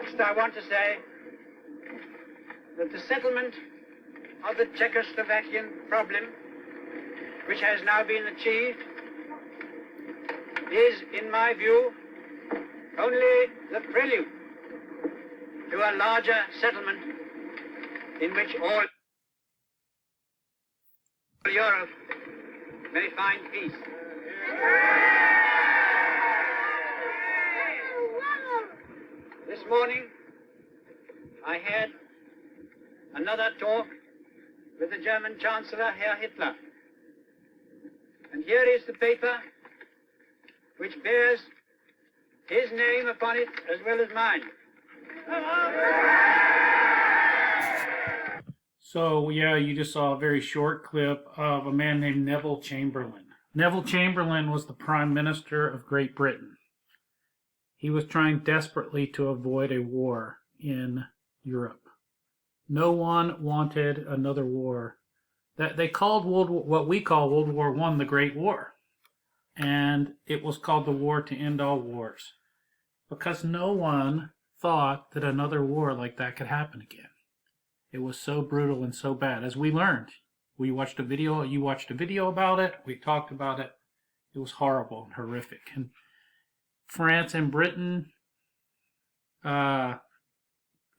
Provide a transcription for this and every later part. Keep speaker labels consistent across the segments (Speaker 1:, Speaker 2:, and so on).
Speaker 1: Next, I want to say that the settlement of the Czechoslovakian problem, which has now been achieved, is, in my view, only the prelude to a larger settlement in which all Europe may find peace. This morning, I had another talk with the German Chancellor, Herr Hitler. And here is the paper which bears his name upon it as well as mine.
Speaker 2: So, yeah, you just saw a very short clip of a man named Neville Chamberlain. Neville Chamberlain was the Prime Minister of Great Britain. He was trying desperately to avoid a war in Europe. No one wanted another war. That they called what we call World War I the Great War. And it was called the War to End All Wars. Because no one thought that another war like that could happen again. It was so brutal and so bad. As we learned, you watched a video about it, we talked about it. It was horrible and horrific. And France and Britain,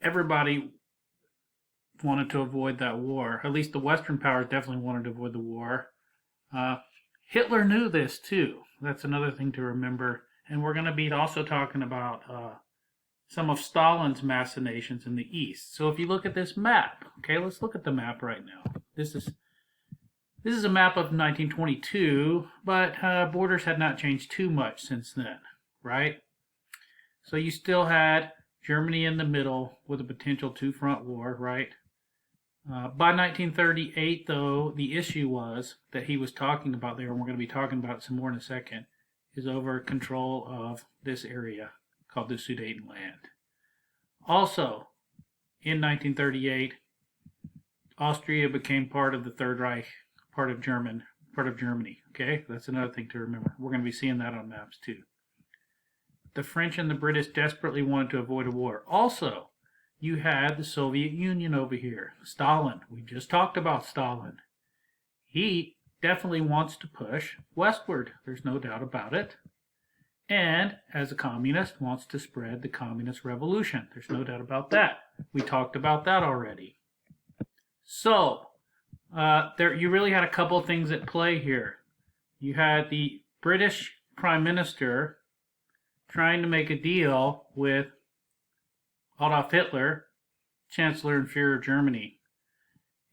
Speaker 2: everybody wanted to avoid that war. At least the Western powers definitely wanted to avoid the war. Hitler knew this too. That's another thing to remember. And we're going to be also talking about some of Stalin's machinations in the East. So if you look at this map, okay, let's look at the map right now. This is a map of 1922, but borders had not changed too much since then, right? So you still had Germany in the middle with a potential two-front war, right? By 1938, though, the issue was that he was talking about there, and we're going to be talking about it some more in a second, is over control of this area called the Sudetenland. Also, in 1938, Austria became part of the Third Reich, part of Germany. Okay, that's another thing to remember. We're going to be seeing that on maps too. The French and the British desperately wanted to avoid a war. Also, you had the Soviet Union over here. Stalin. We just talked about Stalin. He definitely wants to push westward. There's no doubt about it. And as a communist, wants to spread the communist revolution. There's no doubt about that. We talked about that already. So, you really had a couple of things at play here. You had the British Prime Minister trying to make a deal with Adolf Hitler, Chancellor and Führer of Germany.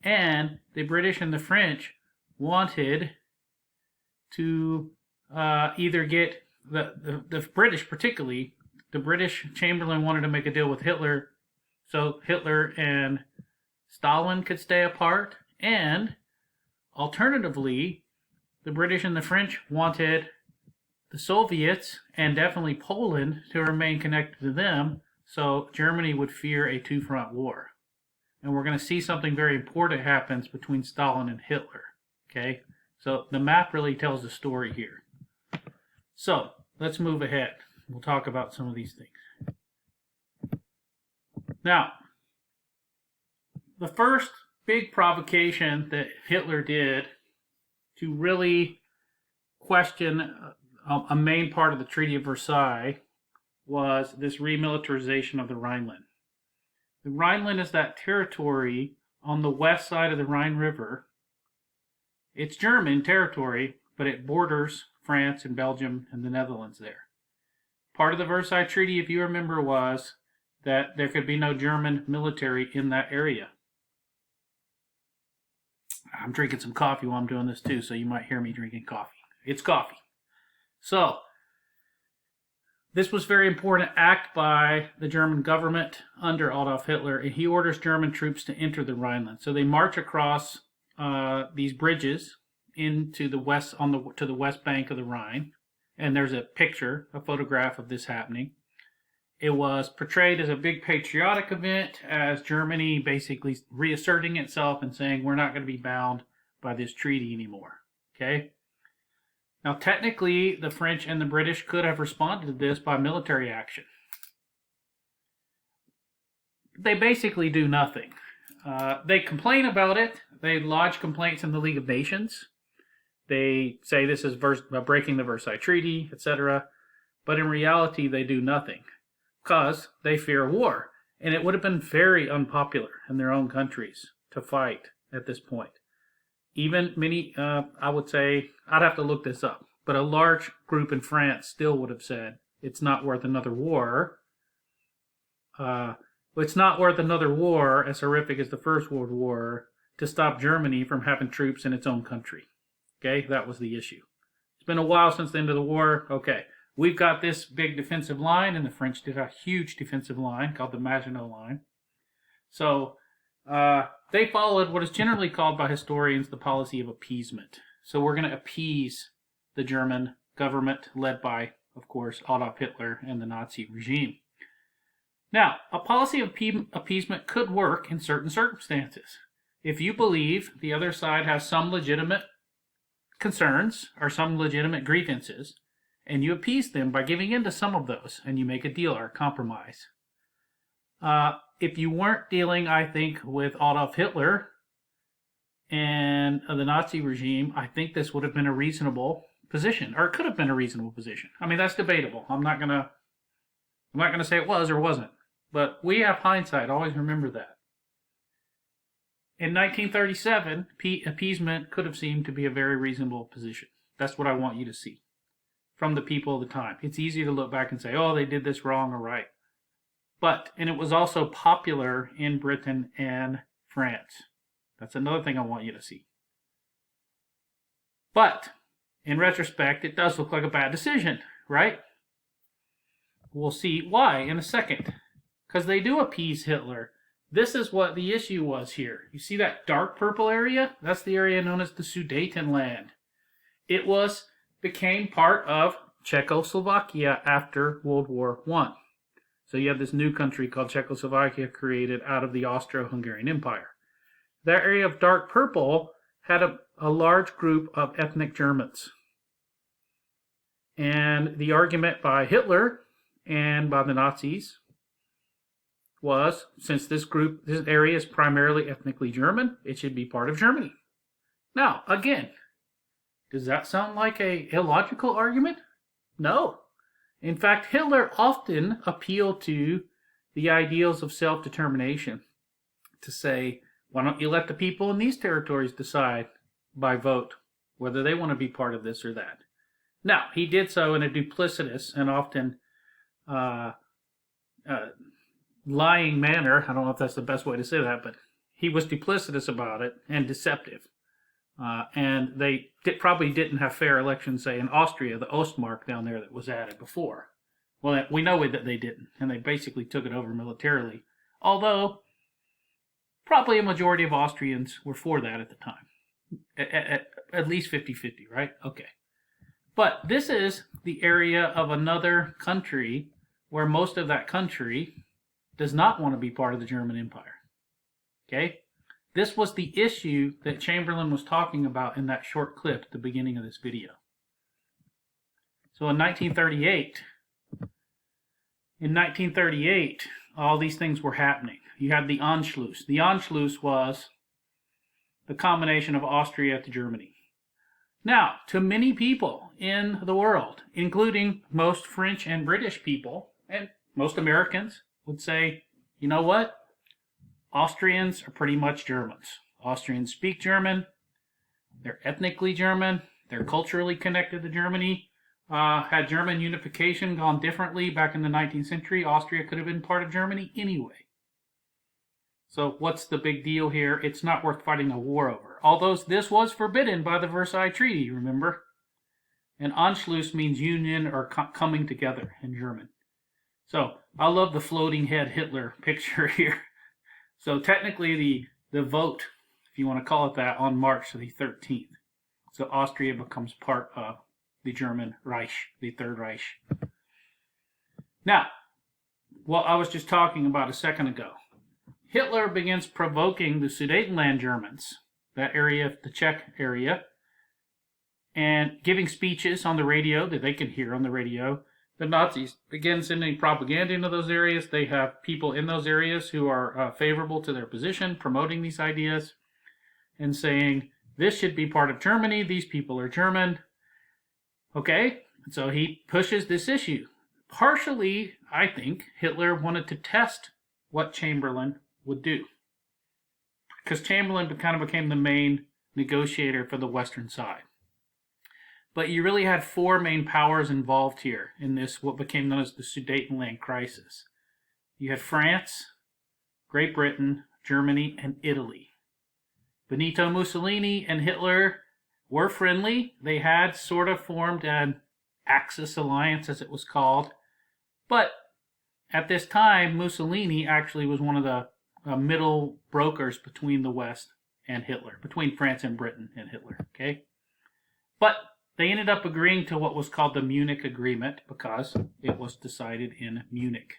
Speaker 2: And the British and the French wanted to either get the British, particularly the British Chamberlain, wanted to make a deal with Hitler so Hitler and Stalin could stay apart, and alternatively the British and the French wanted the Soviets and definitely Poland to remain connected to them, so Germany would fear a two-front war. And we're going to see something very important happens between Stalin and Hitler. Okay, so the map really tells the story here. So let's move ahead. We'll talk about some of these things. Now, the first big provocation that Hitler did to really question a main part of the Treaty of Versailles was this remilitarization of the Rhineland. The Rhineland is that territory on the west side of the Rhine River. It's German territory, but it borders France and Belgium and the Netherlands there. Part of the Versailles Treaty, if you remember, was that there could be no German military in that area. I'm drinking some coffee while I'm doing this too, so you might hear me drinking coffee. It's coffee. So, this was a very important act by the German government under Adolf Hitler, and he orders German troops to enter the Rhineland. So they march across these bridges into the west to the west bank of the Rhine, and there's a photograph of this happening. It was portrayed as a big patriotic event, as Germany basically reasserting itself and saying we're not going to be bound by this treaty anymore. Okay. Now, technically, the French and the British could have responded to this by military action. they basically do nothing. They complain about it. They lodge complaints in the League of Nations. They say this is breaking the Versailles Treaty, etc. But in reality, they do nothing because they fear war. And it would have been very unpopular in their own countries to fight at this point. Even many, I would say, I'd have to look this up, but a large group in France still would have said it's not worth another war. It's not worth another war, as horrific as the First World War, to stop Germany from having troops in its own country. Okay, that was the issue. It's been a while since the end of the war. Okay, we've got this big defensive line, and the French did a huge defensive line called the Maginot Line. So they followed what is generally called by historians the policy of appeasement. So we're going to appease the German government, led by, of course, Adolf Hitler and the Nazi regime. Now, a policy of appeasement could work in certain circumstances. If you believe the other side has some legitimate concerns or some legitimate grievances, and you appease them by giving in to some of those, and you make a deal or a compromise. If you weren't dealing, I think, with Adolf Hitler and the Nazi regime, I think this would have been a reasonable position, or it could have been a reasonable position. I mean, that's debatable. I'm not gonna say it was or wasn't, but we have hindsight. Always remember that. In 1937, appeasement could have seemed to be a very reasonable position. That's what I want you to see from the people of the time. It's easy to look back and say, oh, they did this wrong or right. And it was also popular in Britain and France. That's another thing I want you to see. But, in retrospect, it does look like a bad decision, right? We'll see why in a second. Because they do appease Hitler. This is what the issue was here. You see that dark purple area? That's the area known as the Sudetenland. It became part of Czechoslovakia after World War I. So you have this new country called Czechoslovakia created out of the Austro-Hungarian Empire. That area of dark purple had a large group of ethnic Germans. And the argument by Hitler and by the Nazis was, since this area is primarily ethnically German, it should be part of Germany. Now, again, does that sound like an illogical argument? No. In fact, Hitler often appealed to the ideals of self-determination to say, why don't you let the people in these territories decide by vote whether they want to be part of this or that? Now, he did so in a duplicitous and often lying manner. I don't know if that's the best way to say that, but he was duplicitous about it and deceptive. And they probably didn't have fair elections, say, in Austria, the Ostmark down there that was added before. Well, we know that they didn't, and they basically took it over militarily. Although, probably a majority of Austrians were for that at the time. At least 50-50, right? Okay. But this is the area of another country where most of that country does not want to be part of the German Empire. Okay? This was the issue that Chamberlain was talking about in that short clip at the beginning of this video. So in 1938, all these things were happening. You had the Anschluss. The Anschluss was the combination of Austria to Germany. Now, to many people in the world, including most French and British people, and most Americans, would say, you know what? Austrians are pretty much Germans. Austrians speak German. They're ethnically German. They're culturally connected to Germany. Had German unification gone differently back in the 19th century, Austria could have been part of Germany anyway. So what's the big deal here? It's not worth fighting a war over. Although this was forbidden by the Versailles Treaty, remember? And Anschluss means union or coming together in German. So I love the floating head Hitler picture here. So technically the vote, if you want to call it that, on March the 13th. So Austria becomes part of the German Reich, the Third Reich. Now, what I was just talking about a second ago. Hitler begins provoking the Sudetenland Germans, that area, the Czech area, and giving speeches on the radio that they can hear on the radio the Nazis begin sending propaganda into those areas. They have people in those areas who are favorable to their position, promoting these ideas and saying, this should be part of Germany. These people are German. Okay, so he pushes this issue. Partially, I think, Hitler wanted to test what Chamberlain would do, because Chamberlain kind of became the main negotiator for the Western side. But you really had four main powers involved here in this, what became known as the Sudetenland crisis. You had France, Great Britain, Germany, and Italy. Benito Mussolini and Hitler were friendly. They had sort of formed an Axis alliance, as it was called. But at this time, Mussolini actually was one of the middle brokers between the West and Hitler, between France and Britain and Hitler. Okay, but they ended up agreeing to what was called the Munich Agreement because it was decided in Munich.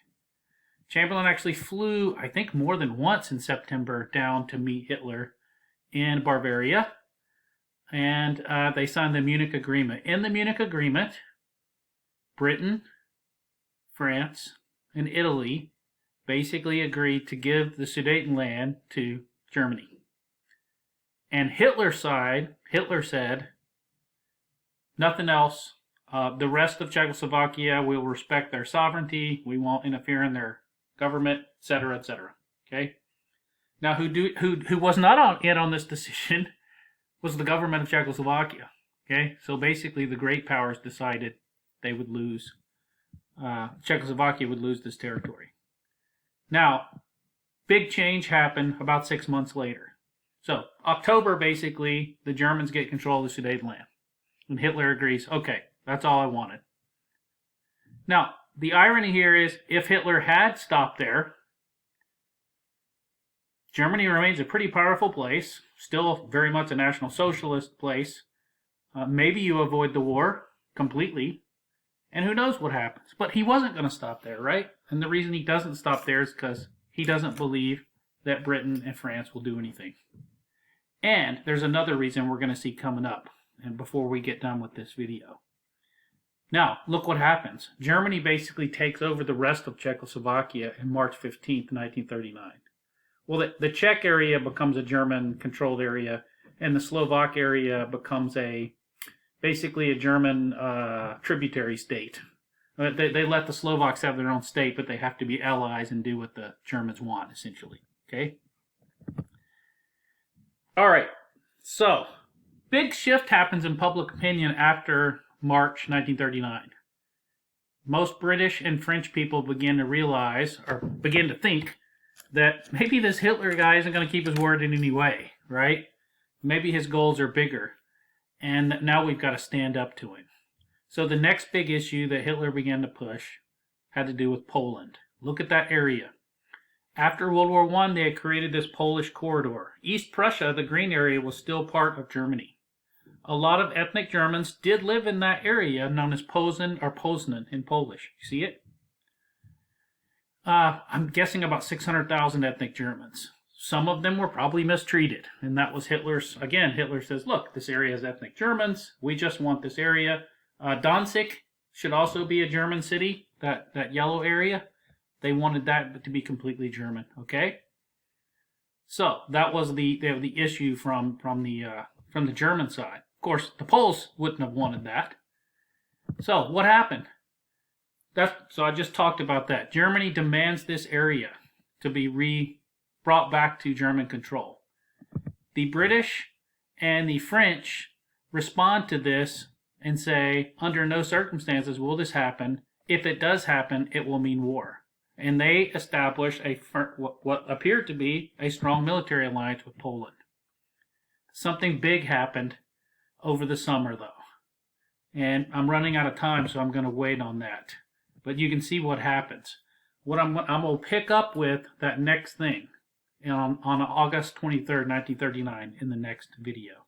Speaker 2: Chamberlain actually flew, I think, more than once in September down to meet Hitler in Bavaria, and they signed the Munich Agreement. In the Munich Agreement, Britain, France, and Italy basically agreed to give the Sudetenland to Germany. And Hitler's side, Hitler said, nothing else. The rest of Czechoslovakia will respect their sovereignty. We won't interfere in their government, etc., etc. Okay. Now, who was not in on this decision was the government of Czechoslovakia. Okay, so basically, the great powers decided they would lose. Czechoslovakia would lose this territory. Now, big change happened about 6 months later. So, October, basically, the Germans get control of the Sudetenland. And Hitler agrees, okay, that's all I wanted. Now, the irony here is, if Hitler had stopped there, Germany remains a pretty powerful place, still very much a National Socialist place. Maybe you avoid the war completely, and who knows what happens. But he wasn't going to stop there, right? And the reason he doesn't stop there is because he doesn't believe that Britain and France will do anything. And there's another reason we're going to see coming up, and before we get done with this video. Now, look what happens. Germany basically takes over the rest of Czechoslovakia in March 15th, 1939. Well, the Czech area becomes a German-controlled area, and the Slovak area becomes basically a German tributary state. They let the Slovaks have their own state, but they have to be allies and do what the Germans want, essentially. Okay? All right. So, big shift happens in public opinion after March 1939. Most British and French people begin to realize, or begin to think, that maybe this Hitler guy isn't going to keep his word in any way, right? Maybe his goals are bigger, and now we've got to stand up to him. So the next big issue that Hitler began to push had to do with Poland. Look at that area. After World War I, they had created this Polish corridor. East Prussia, the green area, was still part of Germany. A lot of ethnic Germans did live in that area known as Posen or Poznan in Polish. You see it? I'm guessing about 600,000 ethnic Germans. Some of them were probably mistreated. And that was Hitler's, again, Hitler says, look, this area has ethnic Germans. We just want this area. Danzig should also be a German city, that yellow area. They wanted that to be completely German, okay? So that was the issue from the German side. Of course, the Poles wouldn't have wanted that. So what happened? So I just talked about that. Germany demands this area to be brought back to German control. The British and the French respond to this and say, under no circumstances will this happen. If it does happen, it will mean war. And they establish what appeared to be a strong military alliance with Poland. Something big happened over the summer, though. And I'm running out of time, so I'm going to wait on that. But you can see what happens. What I'm going to pick up with that next thing on August 23rd, 1939 in the next video.